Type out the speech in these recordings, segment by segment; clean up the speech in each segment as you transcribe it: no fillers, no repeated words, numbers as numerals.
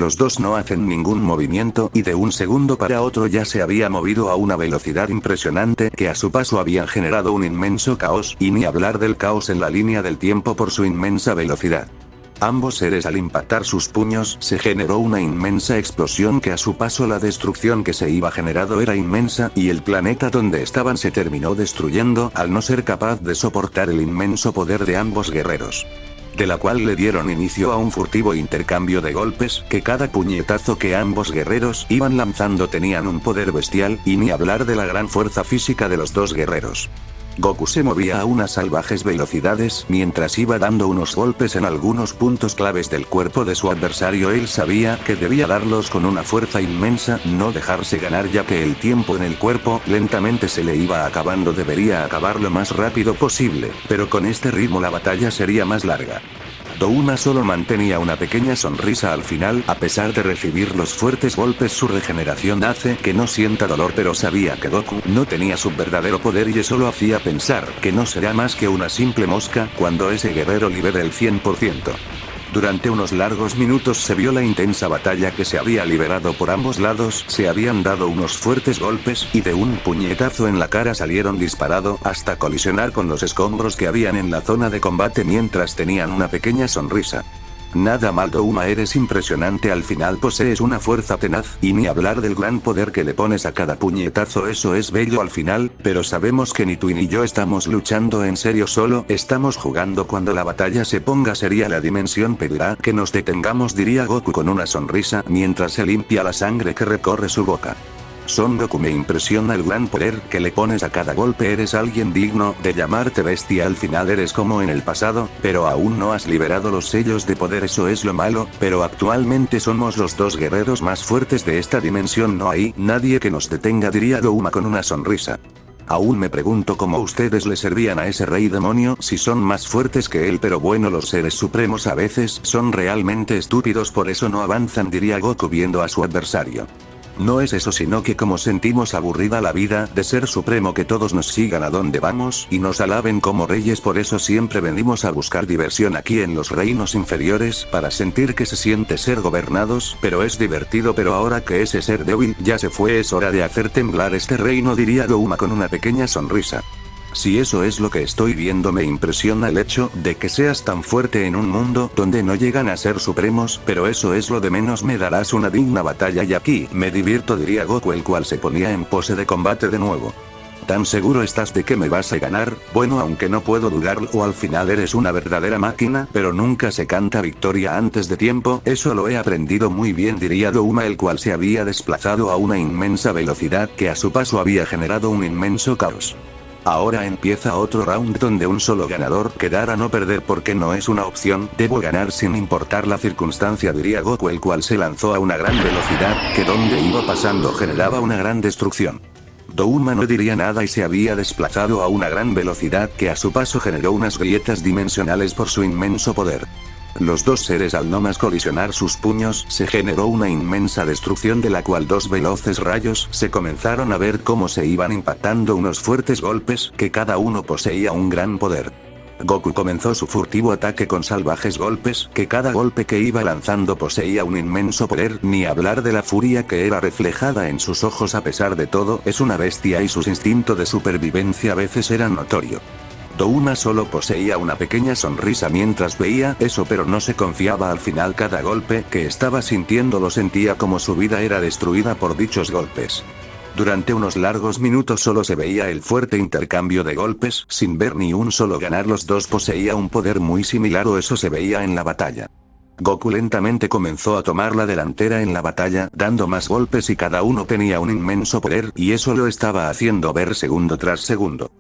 Los dos no hacen ningún movimiento y de un segundo para otro ya se había movido a una velocidad impresionante que a su paso habían generado un inmenso caos, y ni hablar del caos en la línea del tiempo por su inmensa velocidad. Ambos seres al impactar sus puños se generó una inmensa explosión que a su paso la destrucción que se iba generando era inmensa y el planeta donde estaban se terminó destruyendo al no ser capaz de soportar el inmenso poder de ambos guerreros. De la cual le dieron inicio a un furtivo intercambio de golpes, que cada puñetazo que ambos guerreros iban lanzando tenían un poder bestial, y ni hablar de la gran fuerza física de los dos guerreros. Goku se movía a unas salvajes velocidades mientras iba dando unos golpes en algunos puntos claves del cuerpo de su adversario. Él sabía que debía darlos con una fuerza inmensa, no dejarse ganar ya que el tiempo en el cuerpo lentamente se le iba acabando. Debería acabar lo más rápido posible, pero con este ritmo la batalla sería más larga. Douma solo mantenía una pequeña sonrisa al final. A pesar de recibir los fuertes golpes, su regeneración hace que no sienta dolor, pero sabía que Goku no tenía su verdadero poder y eso lo hacía pensar que no será más que una simple mosca cuando ese guerrero libere el 100%. Durante unos largos minutos se vio la intensa batalla que se había liberado por ambos lados, se habían dado unos fuertes golpes y de un puñetazo en la cara salieron disparado hasta colisionar con los escombros que habían en la zona de combate mientras tenían una pequeña sonrisa. Nada mal, Douma, eres impresionante, al final posees una fuerza tenaz, y ni hablar del gran poder que le pones a cada puñetazo, eso es bello al final, pero sabemos que ni tú ni yo estamos luchando en serio, solo estamos jugando. Cuando la batalla se ponga seria la dimensión pedirá que nos detengamos, diría Goku con una sonrisa mientras se limpia la sangre que recorre su boca. Son Goku, me impresiona el gran poder que le pones a cada golpe, eres alguien digno de llamarte bestia, al final eres como en el pasado, pero aún no has liberado los sellos de poder, eso es lo malo, pero actualmente somos los dos guerreros más fuertes de esta dimensión, no hay nadie que nos detenga, diría Douma con una sonrisa. Aún me pregunto cómo ustedes le servían a ese rey demonio si son más fuertes que él, pero bueno, los seres supremos a veces son realmente estúpidos, por eso no avanzan, diría Goku viendo a su adversario. No es eso, sino que como sentimos aburrida la vida de ser supremo, que todos nos sigan a donde vamos y nos alaben como reyes, por eso siempre venimos a buscar diversión aquí en los reinos inferiores para sentir que se siente ser gobernados, pero es divertido, pero ahora que ese ser débil ya se fue es hora de hacer temblar este reino, diría Douma con una pequeña sonrisa. Si eso es lo que estoy viendo, me impresiona el hecho de que seas tan fuerte en un mundo donde no llegan a ser supremos, pero eso es lo de menos, me darás una digna batalla y aquí me divierto, diría Goku, el cual se ponía en pose de combate de nuevo. ¿Tan seguro estás de que me vas a ganar? Bueno, aunque no puedo dudarlo, al final eres una verdadera máquina, pero nunca se canta victoria antes de tiempo, eso lo he aprendido muy bien, diría Douma, el cual se había desplazado a una inmensa velocidad que a su paso había generado un inmenso caos. Ahora empieza otro round donde un solo ganador quedará, no perder porque no es una opción, debo ganar sin importar la circunstancia, diría Goku, el cual se lanzó a una gran velocidad, que donde iba pasando generaba una gran destrucción. Douma no diría nada y se había desplazado a una gran velocidad que a su paso generó unas grietas dimensionales por su inmenso poder. Los dos seres al no más colisionar sus puños se generó una inmensa destrucción de la cual dos veloces rayos se comenzaron a ver cómo se iban impactando unos fuertes golpes que cada uno poseía un gran poder. Goku comenzó su furtivo ataque con salvajes golpes, que cada golpe que iba lanzando poseía un inmenso poder, ni hablar de la furia que era reflejada en sus ojos. A pesar de todo, es una bestia y su instinto de supervivencia a veces era notorio. Douma solo poseía una pequeña sonrisa mientras veía eso, pero no se confiaba, al final cada golpe que estaba sintiendo lo sentía como su vida era destruida por dichos golpes. Durante unos largos minutos solo se veía el fuerte intercambio de golpes, sin ver ni un solo ganar. Los dos poseía un poder muy similar, o eso se veía en la batalla. Goku lentamente comenzó a tomar la delantera en la batalla, dando más golpes y cada uno tenía un inmenso poder, y eso lo estaba haciendo ver segundo tras segundo.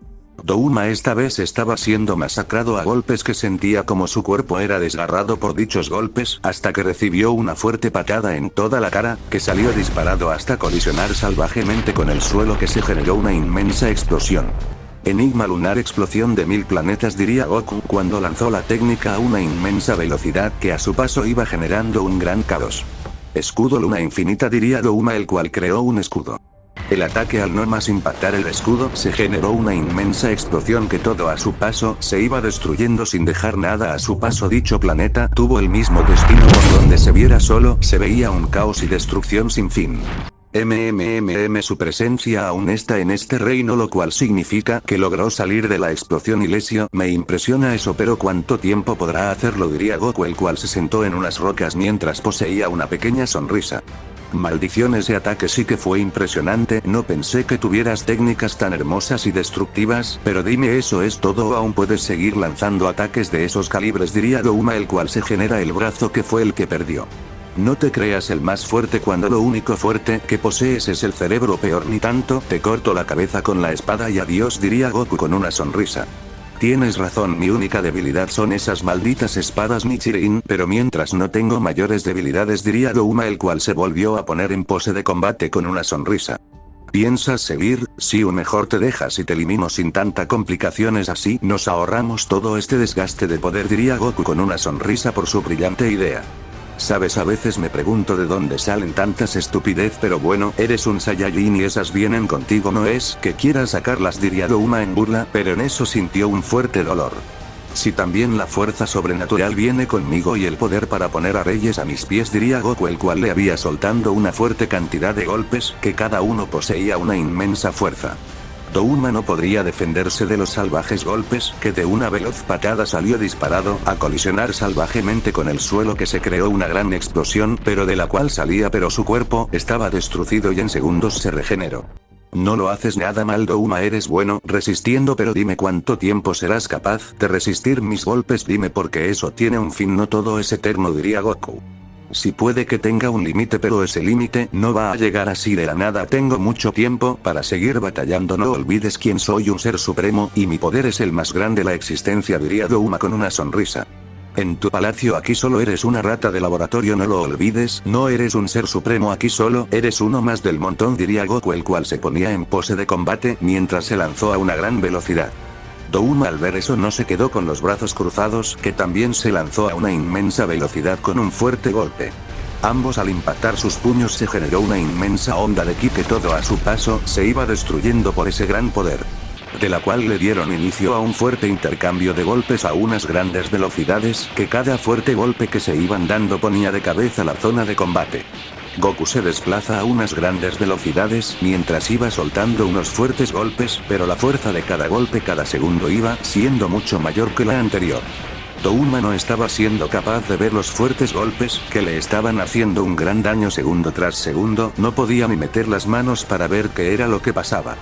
Douma esta vez estaba siendo masacrado a golpes, que sentía como su cuerpo era desgarrado por dichos golpes, hasta que recibió una fuerte patada en toda la cara, que salió disparado hasta colisionar salvajemente con el suelo, que se generó una inmensa explosión. Enigma lunar, explosión de 1000 planetas, diría Goku cuando lanzó la técnica a una inmensa velocidad que a su paso iba generando un gran caos. Escudo luna infinita, diría Douma, el cual creó un escudo. El ataque al no más impactar el escudo se generó una inmensa explosión que todo a su paso se iba destruyendo sin dejar nada a su paso. Dicho planeta tuvo el mismo destino, por donde se viera solo se veía un caos y destrucción sin fin. Su presencia aún está en este reino, lo cual significa que logró salir de la explosión ileso. Me impresiona eso, pero ¿cuánto tiempo podrá hacerlo?, diría Goku, el cual se sentó en unas rocas mientras poseía una pequeña sonrisa. Maldición, ese ataque sí que fue impresionante. No pensé que tuvieras técnicas tan hermosas y destructivas, pero dime, ¿eso es todo o aún puedes seguir lanzando ataques de esos calibres?, diría Douma, el cual se genera el brazo que fue el que perdió. No te creas el más fuerte cuando lo único fuerte que posees es el cerebro. Peor ni tanto, te corto la cabeza con la espada y adiós, diría Goku con una sonrisa. Tienes razón, mi única debilidad son esas malditas espadas Nichirin, pero mientras no tengo mayores debilidades, diría Douma, el cual se volvió a poner en pose de combate con una sonrisa. ¿Piensas seguir? Sí, o mejor te dejas y te elimino sin tanta complicaciones, así nos ahorramos todo este desgaste de poder, diría Goku con una sonrisa por su brillante idea. Sabes, a veces me pregunto de dónde salen tantas estupidez, pero bueno, eres un Saiyajin y esas vienen contigo, no es que quieras sacarlas, diría Douma en burla, pero en eso sintió un fuerte dolor. Si también la fuerza sobrenatural viene conmigo y el poder para poner a reyes a mis pies, diría Goku, el cual le había soltando una fuerte cantidad de golpes, que cada uno poseía una inmensa fuerza. Douma no podría defenderse de los salvajes golpes, que de una veloz patada salió disparado a colisionar salvajemente con el suelo, que se creó una gran explosión, pero de la cual salía, pero su cuerpo estaba destruido y en segundos se regeneró. No lo haces nada mal, Douma, eres bueno resistiendo, pero dime cuánto tiempo serás capaz de resistir mis golpes, dime, porque eso tiene un fin, no todo es eterno, diría Goku. Sí, puede que tenga un límite, pero ese límite no va a llegar así de la nada. Tengo mucho tiempo para seguir batallando. No olvides quién soy, un ser supremo, y mi poder es el más grande de la existencia, diría Douma con una sonrisa. En tu palacio aquí solo eres una rata de laboratorio, no lo olvides, no eres un ser supremo, aquí solo eres uno más del montón, diría Goku, el cual se ponía en pose de combate mientras se lanzó a una gran velocidad. Douma al ver eso no se quedó con los brazos cruzados, que también se lanzó a una inmensa velocidad con un fuerte golpe. Ambos al impactar sus puños se generó una inmensa onda de ki que todo a su paso se iba destruyendo por ese gran poder. De la cual le dieron inicio a un fuerte intercambio de golpes a unas grandes velocidades, que cada fuerte golpe que se iban dando ponía de cabeza la zona de combate. Goku se desplaza a unas grandes velocidades mientras iba soltando unos fuertes golpes, pero la fuerza de cada golpe cada segundo iba siendo mucho mayor que la anterior. Douma no estaba siendo capaz de ver los fuertes golpes que le estaban haciendo un gran daño segundo tras segundo, no podía ni meter las manos para ver qué era lo que pasaba.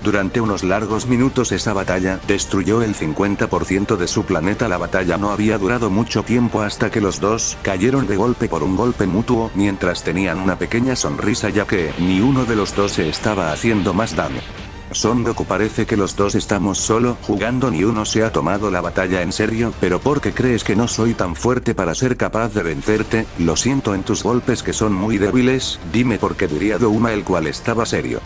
Durante unos largos minutos esa batalla destruyó el 50% de su planeta. La batalla no había durado mucho tiempo hasta que los dos cayeron de golpe por un golpe mutuo, mientras tenían una pequeña sonrisa, ya que ni uno de los dos se estaba haciendo más daño. Son Goku, parece que los dos estamos solo jugando, ni uno se ha tomado la batalla en serio, pero ¿por qué crees que no soy tan fuerte para ser capaz de vencerte? Lo siento en tus golpes que son muy débiles, dime por qué, diría Douma, el cual estaba serio.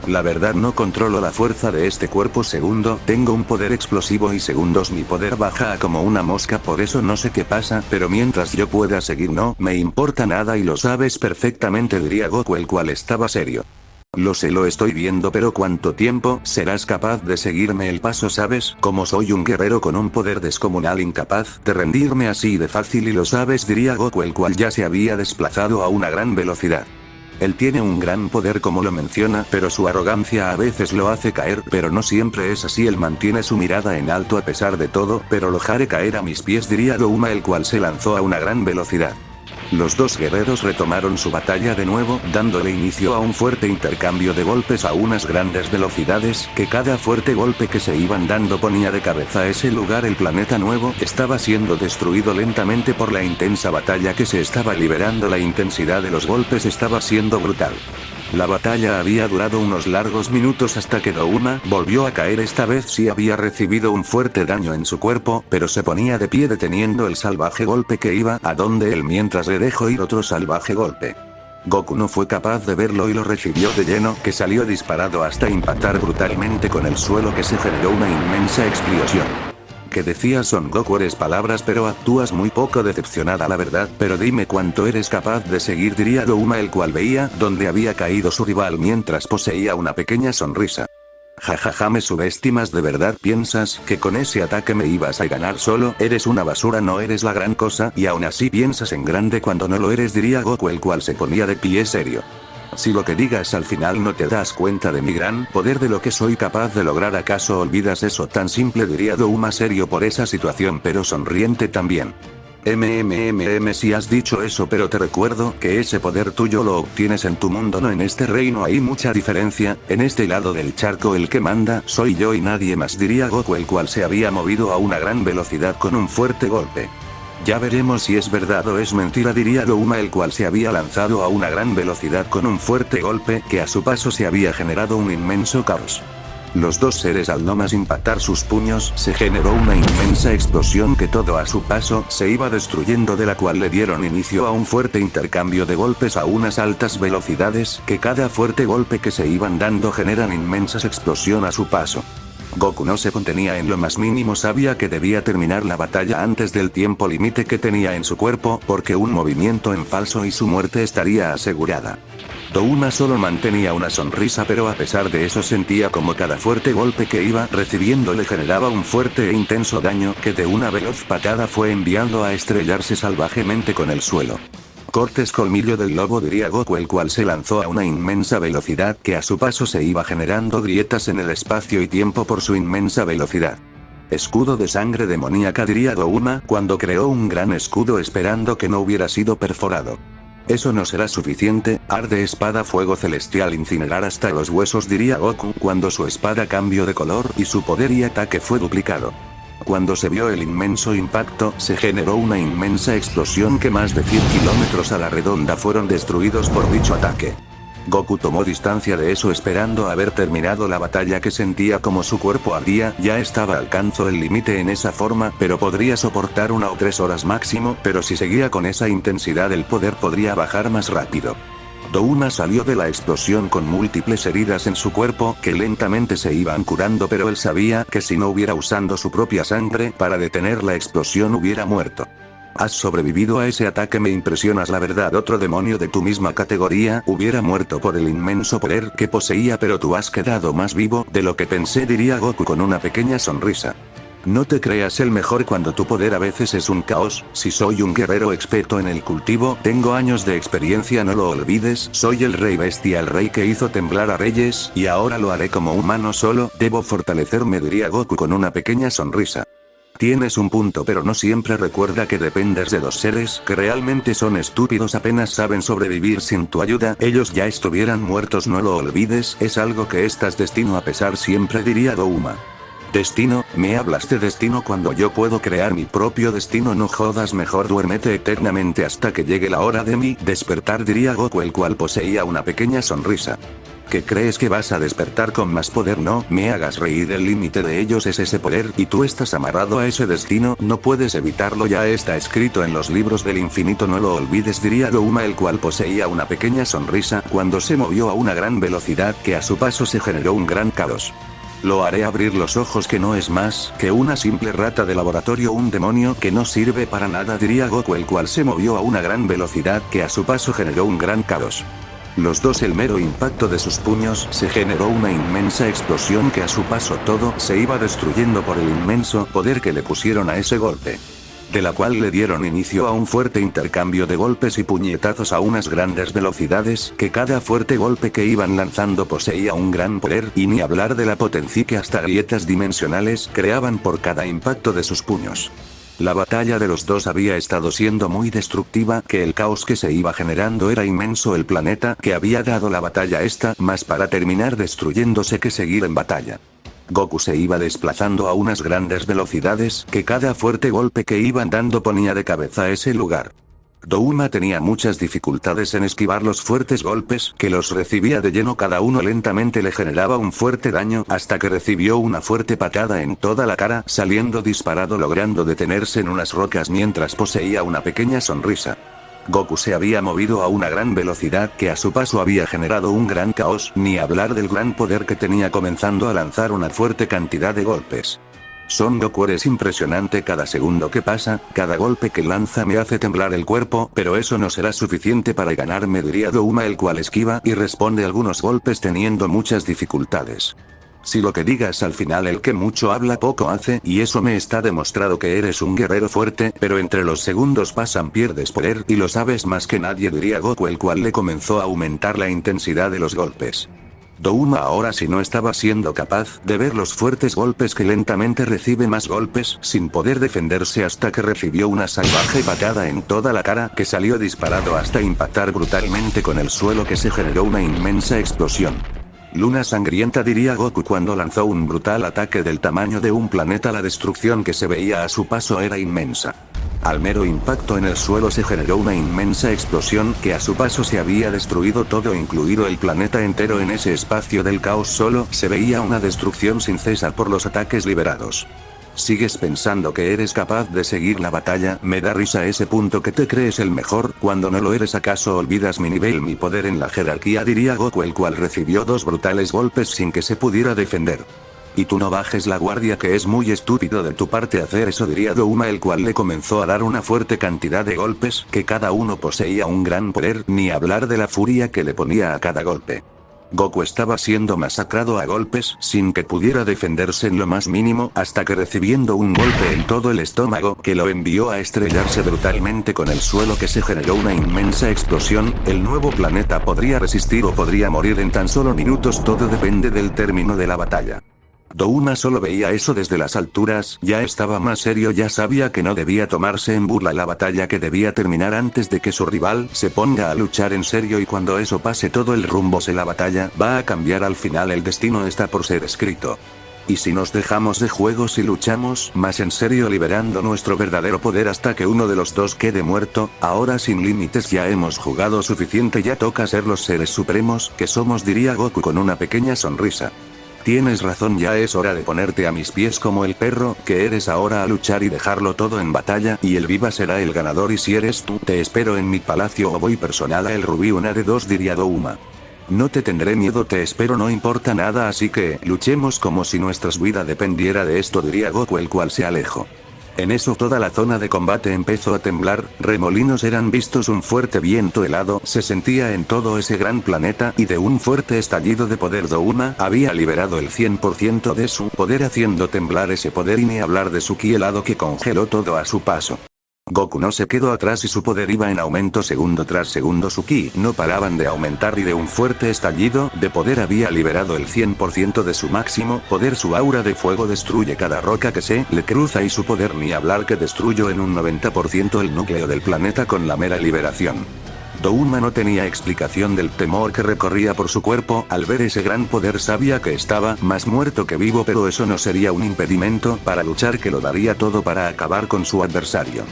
La verdad no controlo la fuerza de este cuerpo, segundo, tengo un poder explosivo y segundos mi poder baja a como una mosca, por eso no sé qué pasa, pero mientras yo pueda seguir no me importa nada y lo sabes perfectamente, diría Goku, el cual estaba serio. Lo sé, lo estoy viendo, pero ¿cuánto tiempo serás capaz de seguirme el paso? ¿Sabes cómo soy un guerrero con un poder descomunal, incapaz de rendirme así de fácil y lo sabes, diría Goku, el cual ya se había desplazado a una gran velocidad. Él tiene un gran poder como lo menciona, pero su arrogancia a veces lo hace caer, pero no siempre es así. Él mantiene su mirada en alto a pesar de todo, pero lo haré caer a mis pies, diría Douma, el cual se lanzó a una gran velocidad. Los dos guerreros retomaron su batalla de nuevo, dándole inicio a un fuerte intercambio de golpes a unas grandes velocidades, que cada fuerte golpe que se iban dando ponía de cabeza a ese lugar. El planeta nuevo estaba siendo destruido lentamente por la intensa batalla que se estaba liberando. La intensidad de los golpes estaba siendo brutal. La batalla había durado unos largos minutos hasta que Douma volvió a caer. Esta vez sí había recibido un fuerte daño en su cuerpo, pero se ponía de pie deteniendo el salvaje golpe que iba a donde él mientras le dejó ir otro salvaje golpe. Goku no fue capaz de verlo y lo recibió de lleno, que salió disparado hasta impactar brutalmente con el suelo, que se generó una inmensa explosión. que decía Son Goku, eres palabras pero actúas muy poco decepcionada la verdad, pero dime cuánto eres capaz de seguir, diría Douma, el cual veía dónde había caído su rival mientras poseía una pequeña sonrisa. Jajaja, me subestimas, ¿de verdad piensas que con ese ataque me ibas a ganar solo? Eres una basura, no eres la gran cosa, y aún así piensas en grande cuando no lo eres, diría Goku, el cual se ponía de pie serio. Si lo que digas al final no te das cuenta de mi gran poder, de lo que soy capaz de lograr, ¿acaso olvidas eso tan simple? Diría Douma, serio por esa situación pero sonriente también. Si has dicho eso, pero te recuerdo que ese poder tuyo lo obtienes en tu mundo, no en este reino. Hay mucha diferencia, en este lado del charco el que manda soy yo y nadie más, diría Goku, el cual se había movido a una gran velocidad con un fuerte golpe. Ya veremos si es verdad o es mentira, diría Douma, el cual se había lanzado a una gran velocidad con un fuerte golpe que a su paso se había generado un inmenso caos. Los dos seres, al no más impactar sus puños, se generó una inmensa explosión que todo a su paso se iba destruyendo, de la cual le dieron inicio a un fuerte intercambio de golpes a unas altas velocidades, que cada fuerte golpe que se iban dando generan inmensas explosiones a su paso. Goku no se contenía en lo más mínimo, sabía que debía terminar la batalla antes del tiempo límite que tenía en su cuerpo, porque un movimiento en falso y su muerte estaría asegurada. Douma solo mantenía una sonrisa, pero a pesar de eso sentía como cada fuerte golpe que iba recibiendo le generaba un fuerte e intenso daño que de una veloz patada fue enviando a estrellarse salvajemente con el suelo. Cortes, colmillo del lobo, diría Goku, el cual se lanzó a una inmensa velocidad que a su paso se iba generando grietas en el espacio y tiempo por su inmensa velocidad. Escudo de sangre demoníaca, diría Douma, cuando creó un gran escudo esperando que no hubiera sido perforado. Eso no será suficiente, arde espada, fuego celestial, incinerar hasta los huesos, diría Goku, cuando su espada cambió de color y su poder y ataque fue duplicado. Cuando se vio el inmenso impacto, se generó una inmensa explosión que más de 100 kilómetros a la redonda fueron destruidos por dicho ataque. Goku tomó distancia de eso esperando haber terminado la batalla, que sentía como su cuerpo ardía, ya alcanzó el límite en esa forma, pero podría soportar 1 o 3 horas máximo, pero si seguía con esa intensidad el poder podría bajar más rápido. Douma salió de la explosión con múltiples heridas en su cuerpo que lentamente se iban curando, pero él sabía que si no hubiera usando su propia sangre para detener la explosión hubiera muerto. Has sobrevivido a ese ataque, me impresionas, la verdad. Otro demonio de tu misma categoría hubiera muerto por el inmenso poder que poseía, pero tú has quedado más vivo de lo que pensé, diría Goku con una pequeña sonrisa. No te creas el mejor cuando tu poder a veces es un caos. Si soy un guerrero experto en el cultivo, tengo años de experiencia, no lo olvides. Soy el rey bestia, el rey que hizo temblar a reyes, y ahora lo haré como humano solo. Debo fortalecerme, diría Goku con una pequeña sonrisa. Tienes un punto, pero no siempre. Recuerda que dependes de 2 seres que realmente son estúpidos, apenas saben sobrevivir sin tu ayuda, ellos ya estuvieran muertos, no lo olvides, es algo que estás destino a pesar siempre, diría Douma. ¿Destino? ¿Me hablas de destino cuando yo puedo crear mi propio destino? No jodas, mejor duérmete eternamente hasta que llegue la hora de mi despertar, diría Goku, el cual poseía una pequeña sonrisa. ¿Qué crees que vas a despertar con más poder? No me hagas reír, el límite de ellos es ese poder y tú estás amarrado a ese destino, no puedes evitarlo, ya está escrito en los libros del infinito, no lo olvides, diría Douma, el cual poseía una pequeña sonrisa cuando se movió a una gran velocidad que a su paso se generó un gran caos. Lo haré abrir los ojos, que no es más que una simple rata de laboratorio, un demonio que no sirve para nada, diría Goku, el cual se movió a una gran velocidad que a su paso generó un gran caos. Los dos, el mero impacto de sus puños, se generó una inmensa explosión que a su paso todo se iba destruyendo por el inmenso poder que le pusieron a ese golpe. De la cual le dieron inicio a un fuerte intercambio de golpes y puñetazos a unas grandes velocidades, que cada fuerte golpe que iban lanzando poseía un gran poder, y ni hablar de la potencia que hasta grietas dimensionales creaban por cada impacto de sus puños. La batalla de los dos había estado siendo muy destructiva, que el caos que se iba generando era inmenso, el planeta que había dado la batalla esta, más para terminar destruyéndose que seguir en batalla. Goku se iba desplazando a unas grandes velocidades, que cada fuerte golpe que iban dando ponía de cabeza a ese lugar. Douma tenía muchas dificultades en esquivar los fuertes golpes, que los recibía de lleno, cada uno lentamente le generaba un fuerte daño, hasta que recibió una fuerte patada en toda la cara, saliendo disparado, logrando detenerse en unas rocas mientras poseía una pequeña sonrisa. Goku se había movido a una gran velocidad que a su paso había generado un gran caos, ni hablar del gran poder que tenía, comenzando a lanzar una fuerte cantidad de golpes. Son Goku, eres impresionante, cada segundo que pasa, cada golpe que lanza me hace temblar el cuerpo, pero eso no será suficiente para ganarme, diría Douma, el cual esquiva y responde algunos golpes teniendo muchas dificultades. Si lo que digas al final el que mucho habla poco hace, y eso me está demostrado que eres un guerrero fuerte, pero entre los segundos pasan pierdes poder y lo sabes más que nadie, diría Goku, el cual le comenzó a aumentar la intensidad de los golpes. Douma ahora sí no estaba siendo capaz de ver los fuertes golpes que lentamente recibe más golpes sin poder defenderse hasta que recibió una salvaje patada en toda la cara que salió disparado hasta impactar brutalmente con el suelo, que se generó una inmensa explosión. Luna sangrienta, diría Goku cuando lanzó un brutal ataque del tamaño de un planeta. La destrucción que se veía a su paso era inmensa. Al mero impacto en el suelo se generó una inmensa explosión que a su paso se había destruido todo, incluido el planeta entero. En ese espacio del caos solo se veía una destrucción sin cesar por los ataques liberados. ¿Sigues pensando que eres capaz de seguir la batalla? Me da risa ese punto que te crees el mejor cuando no lo eres. ¿Acaso olvidas mi nivel, mi poder en la jerarquía?, diría Goku, el cual recibió 2 brutales golpes sin que se pudiera defender. Y tú no bajes la guardia, que es muy estúpido de tu parte hacer eso, diría Douma, el cual le comenzó a dar una fuerte cantidad de golpes que cada uno poseía un gran poder, ni hablar de la furia que le ponía a cada golpe. Goku estaba siendo masacrado a golpes sin que pudiera defenderse en lo más mínimo, hasta que recibiendo un golpe en todo el estómago que lo envió a estrellarse brutalmente con el suelo, que se generó una inmensa explosión. El nuevo planeta podría resistir o podría morir en tan solo minutos, todo depende del término de la batalla. Douma solo veía eso desde las alturas, ya estaba más serio, ya sabía que no debía tomarse en burla la batalla, que debía terminar antes de que su rival se ponga a luchar en serio, y cuando eso pase todo el rumbo de la batalla va a cambiar. Al final el destino está por ser escrito. Y si nos dejamos de juegos y luchamos más en serio, liberando nuestro verdadero poder hasta que uno de los dos quede muerto, ahora sin límites, ya hemos jugado suficiente, ya toca ser los seres supremos que somos, diría Goku con una pequeña sonrisa. Tienes razón, ya es hora de ponerte a mis pies como el perro que eres ahora, a luchar y dejarlo todo en batalla, y el viva será el ganador. Y si eres tú, te espero en mi palacio o voy personal a el rubí, una de dos, diría Douma. No te tendré miedo, te espero, no importa nada, así que luchemos como si nuestra vida dependiera de esto, diría Goku, el cual se alejó. En eso toda la zona de combate empezó a temblar, remolinos eran vistos, un fuerte viento helado se sentía en todo ese gran planeta, y de un fuerte estallido de poder Douma había liberado el 100% de su poder, haciendo temblar ese poder, y ni hablar de su ki helado que congeló todo a su paso. Goku no se quedó atrás y su poder iba en aumento segundo tras segundo, su ki no paraban de aumentar, y de un fuerte estallido de poder había liberado el 100% de su máximo poder. Su aura de fuego destruye cada roca que se le cruza, y su poder ni hablar que destruyó en un 90% el núcleo del planeta con la mera liberación. Douma no tenía explicación del temor que recorría por su cuerpo al ver ese gran poder, sabía que estaba más muerto que vivo, pero eso no sería un impedimento para luchar, que lo daría todo para acabar con su adversario.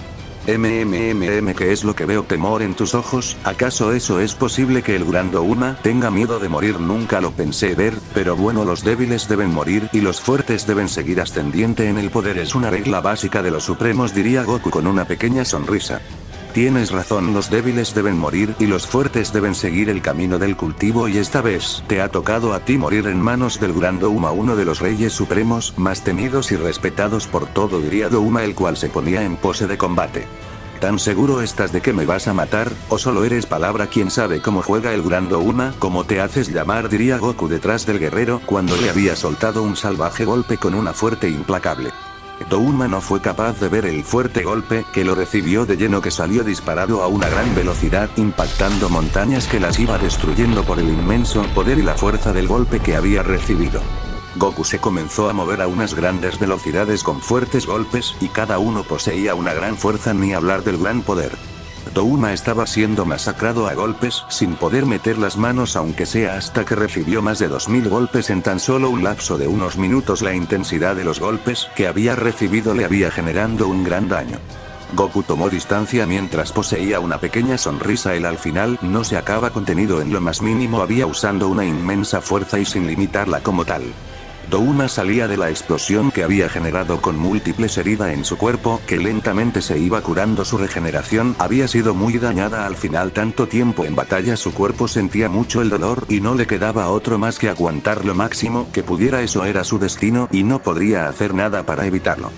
¿Qué es lo que veo? Temor en tus ojos, ¿acaso eso es posible que el gran Douma tenga miedo de morir? Nunca lo pensé ver, pero bueno, los débiles deben morir y los fuertes deben seguir ascendiente en el poder, es una regla básica de los supremos, diría Goku con una pequeña sonrisa. Tienes razón, los débiles deben morir y los fuertes deben seguir el camino del cultivo, y esta vez te ha tocado a ti morir en manos del gran Douma, uno de los reyes supremos más temidos y respetados por todo, diría Douma, el cual se ponía en pose de combate. ¿Tan seguro estás de que me vas a matar, o solo eres palabra? ¿Quién sabe cómo juega el gran Douma? ¿Cómo te haces llamar?, diría Goku detrás del guerrero cuando le había soltado un salvaje golpe con una fuerte e implacable. Douma no fue capaz de ver el fuerte golpe que lo recibió de lleno, que salió disparado a una gran velocidad, impactando montañas que las iba destruyendo por el inmenso poder y la fuerza del golpe que había recibido. Goku se comenzó a mover a unas grandes velocidades con fuertes golpes, y cada uno poseía una gran fuerza, ni hablar del gran poder. Douma estaba siendo masacrado a golpes sin poder meter las manos, aunque sea, hasta que recibió más de 2000 golpes en tan solo un lapso de unos minutos. La intensidad de los golpes que había recibido le había generando un gran daño. Goku tomó distancia mientras poseía una pequeña sonrisa, él al final no se acaba contenido en lo más mínimo, había usando una inmensa fuerza y sin limitarla como tal. Douma salía de la explosión que había generado con múltiples heridas en su cuerpo, que lentamente se iba curando. Su regeneración había sido muy dañada al final. Tanto tiempo en batalla, su cuerpo sentía mucho el dolor y no le quedaba otro más que aguantar lo máximo que pudiera. Eso era su destino y no podría hacer nada para evitarlo.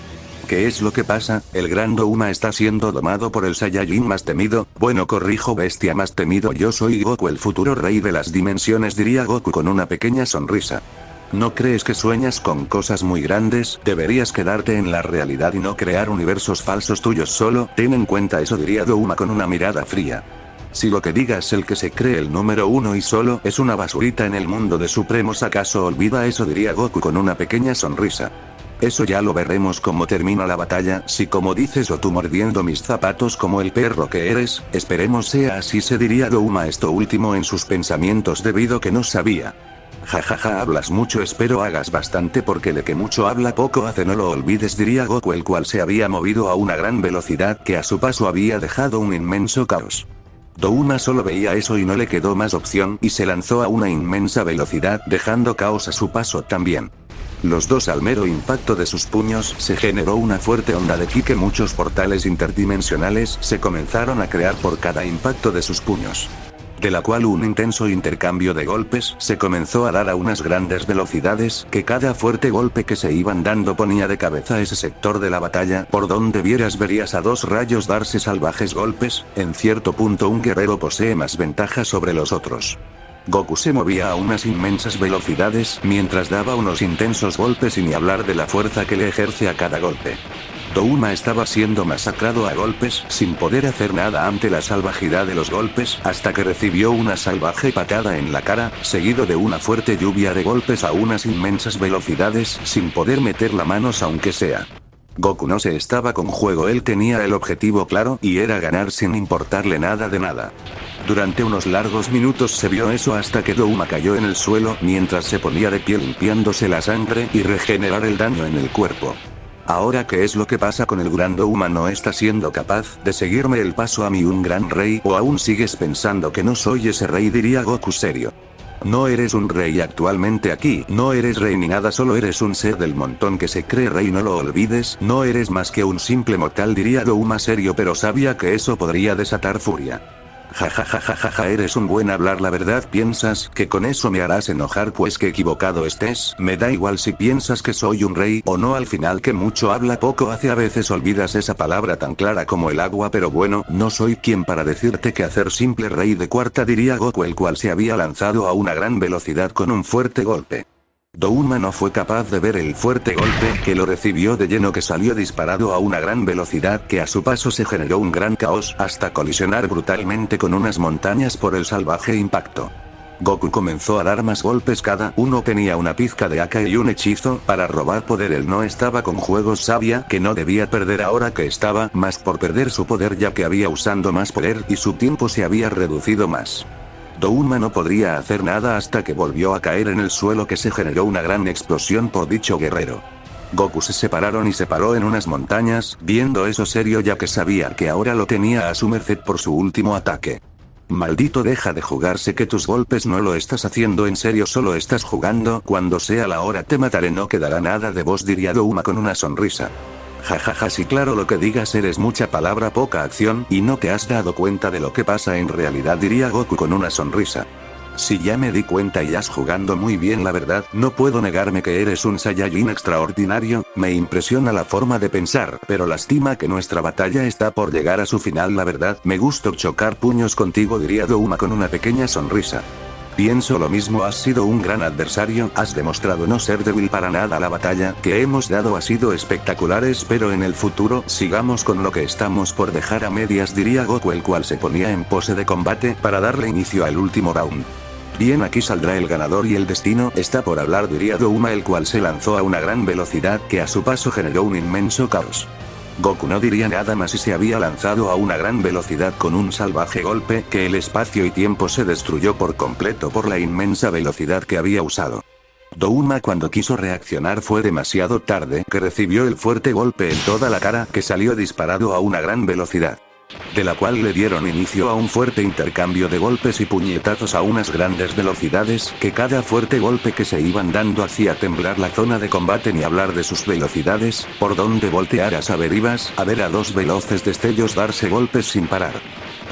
¿Qué es lo que pasa? El gran Douma está siendo domado por el Saiyajin más temido. Bueno, corrijo, bestia más temido. Yo soy Goku, el futuro rey de las dimensiones, diría Goku con una pequeña sonrisa. ¿No crees que sueñas con cosas muy grandes? Deberías quedarte en la realidad y no crear universos falsos tuyos solo. Ten en cuenta eso, diría Douma con una mirada fría. Si lo que digas el que se cree el número uno y solo es una basurita en el mundo de supremos, ¿acaso olvida eso? Diría Goku con una pequeña sonrisa. Eso ya lo veremos cómo termina la batalla. Si como dices, o tú mordiendo mis zapatos como el perro que eres, esperemos sea así, se diría Douma esto último en sus pensamientos debido que no sabía. Jajaja, hablas mucho, espero hagas bastante porque de que mucho habla poco hace, no lo olvides, diría Goku, el cual se había movido a una gran velocidad que a su paso había dejado un inmenso caos. Douma solo veía eso y no le quedó más opción y se lanzó a una inmensa velocidad dejando caos a su paso también. Los dos, al mero impacto de sus puños, se generó una fuerte onda de ki que muchos portales interdimensionales se comenzaron a crear por cada impacto de sus puños. De la cual un intenso intercambio de golpes se comenzó a dar a unas grandes velocidades, que cada fuerte golpe que se iban dando ponía de cabeza a ese sector de la batalla. Por donde vieras verías a dos rayos darse salvajes golpes. En cierto punto un guerrero posee más ventaja sobre los otros. Goku se movía a unas inmensas velocidades mientras daba unos intensos golpes, y ni hablar de la fuerza que le ejerce a cada golpe. Douma estaba siendo masacrado a golpes, sin poder hacer nada ante la salvajidad de los golpes, hasta que recibió una salvaje patada en la cara, seguido de una fuerte lluvia de golpes a unas inmensas velocidades, sin poder meter la manos aunque sea. Goku no se estaba con juego, él tenía el objetivo claro, y era ganar sin importarle nada de nada. Durante unos largos minutos se vio eso hasta que Douma cayó en el suelo, mientras se ponía de pie limpiándose la sangre y regenerar el daño en el cuerpo. Ahora, ¿qué es lo que pasa con el gran Douma? ¿No está siendo capaz de seguirme el paso a mí, un gran rey? ¿O aún sigues pensando que no soy ese rey? Diría Goku serio. No eres un rey actualmente aquí, no eres rey ni nada, solo eres un ser del montón que se cree rey, no lo olvides, no eres más que un simple mortal, diría Douma serio, pero sabía que eso podría desatar furia. Jajajajaja, eres un buen hablar, la verdad piensas que con eso me harás enojar, pues que equivocado estés, me da igual si piensas que soy un rey o no, al final que mucho habla poco hace, a veces olvidas esa palabra tan clara como el agua, pero bueno, no soy quien para decirte que hacer, simple rey de cuarta, diría Goku, el cual se había lanzado a una gran velocidad con un fuerte golpe. Douma no fue capaz de ver el fuerte golpe que lo recibió de lleno, que salió disparado a una gran velocidad que a su paso se generó un gran caos hasta colisionar brutalmente con unas montañas por el salvaje impacto. Goku comenzó a dar más golpes, cada uno tenía una pizca de AK y un hechizo para robar poder. Él no estaba con juegos, sabía que no debía perder ahora que estaba más por perder su poder, ya que había usando más poder y su tiempo se había reducido más. Douma no podría hacer nada hasta que volvió a caer en el suelo, que se generó una gran explosión por dicho guerrero. Goku se separaron y se paró en unas montañas, viendo eso serio, ya que sabía que ahora lo tenía a su merced por su último ataque. Maldito, deja de jugar, sé que tus golpes no lo estás haciendo en serio, solo estás jugando, cuando sea la hora te mataré, no quedará nada de vos, diría Douma con una sonrisa. Jajaja, sí, claro, lo que digas, eres mucha palabra, poca acción, y no te has dado cuenta de lo que pasa en realidad, diría Goku con una sonrisa. Si ya me di cuenta y has jugando muy bien, la verdad, no puedo negarme que eres un Saiyajin extraordinario, me impresiona la forma de pensar, pero lastima que nuestra batalla está por llegar a su final, la verdad, me gusta chocar puños contigo, diría Douma con una pequeña sonrisa. Pienso lo mismo, has sido un gran adversario, has demostrado no ser débil para nada, la batalla que hemos dado ha sido espectacular, espero en el futuro sigamos con lo que estamos por dejar a medias, diría Goku, el cual se ponía en pose de combate para darle inicio al último round. Bien, aquí saldrá el ganador y el destino está por hablar, diría Douma, el cual se lanzó a una gran velocidad que a su paso generó un inmenso caos. Goku no diría nada más y se había lanzado a una gran velocidad con un salvaje golpe que el espacio y tiempo se destruyó por completo por la inmensa velocidad que había usado. Douma, cuando quiso reaccionar, fue demasiado tarde, que recibió el fuerte golpe en toda la cara que salió disparado a una gran velocidad. de la cual le dieron inicio a un fuerte intercambio de golpes y puñetazos a unas grandes velocidades, que cada fuerte golpe que se iban dando hacía temblar la zona de combate, ni hablar de sus velocidades, por donde voltearas a ver ibas a ver a dos veloces destellos darse golpes sin parar.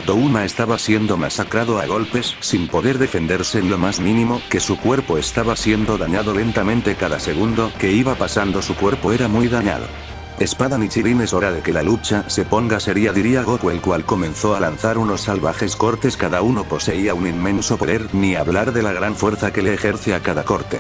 Douma estaba siendo masacrado a golpes, sin poder defenderse en lo más mínimo, que su cuerpo estaba siendo dañado lentamente cada segundo que iba pasando, su cuerpo era muy dañado. Espada Nichirin, es hora de que la lucha se ponga seria, diría Goku, el cual comenzó a lanzar unos salvajes cortes, cada uno poseía un inmenso poder, ni hablar de la gran fuerza que le ejerce a cada corte.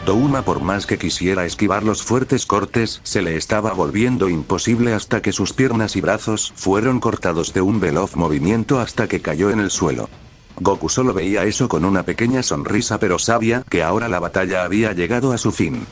Douma, por más que quisiera esquivar los fuertes cortes, se le estaba volviendo imposible hasta que sus piernas y brazos fueron cortados de un veloz movimiento hasta que cayó en el suelo. Goku solo veía eso con una pequeña sonrisa, pero sabía que ahora la batalla había llegado a su fin.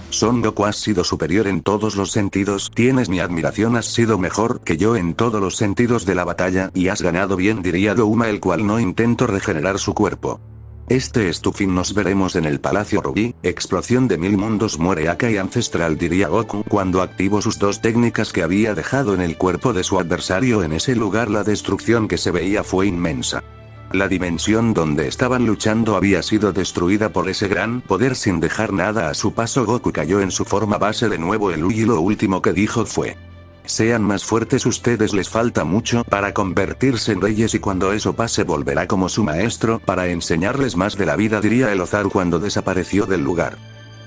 Son Goku, has sido superior en todos los sentidos, tienes mi admiración, has sido mejor que yo en todos los sentidos de la batalla, y has ganado bien, diría Douma, el cual no intentó regenerar su cuerpo. Este es tu fin, nos veremos en el Palacio Rubí. Explosión de 1000 mundos, muere Akai ancestral, diría Goku, cuando activó sus dos técnicas que había dejado en el cuerpo de su adversario. En ese lugar la destrucción que se veía fue inmensa. La dimensión donde estaban luchando había sido destruida por ese gran poder sin dejar nada a su paso. Goku cayó en su forma base de nuevo el Uji, y lo último que dijo fue: sean más fuertes, ustedes les falta mucho para convertirse en reyes, y cuando eso pase volverá como su maestro para enseñarles más de la vida, diría el Ozaru cuando desapareció del lugar.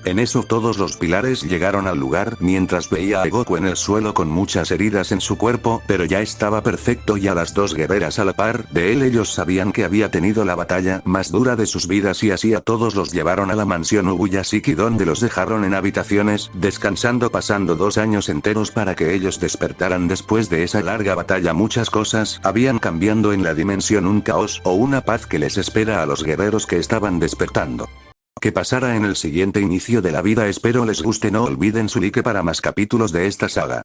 En eso todos los pilares llegaron al lugar, mientras veía a Goku en el suelo con muchas heridas en su cuerpo, pero ya estaba perfecto, y a las dos guerreras a la par de él. Ellos sabían que había tenido la batalla más dura de sus vidas, y así a todos los llevaron a la mansión Ubuyashiki, donde los dejaron en habitaciones, descansando, pasando 2 años enteros para que ellos despertaran después de esa larga batalla. Muchas cosas habían cambiado en la dimensión, un caos o una paz que les espera a los guerreros que estaban despertando. ¿Qué pasará en el siguiente inicio de la vida? Espero les guste, no olviden su like para más capítulos de esta saga.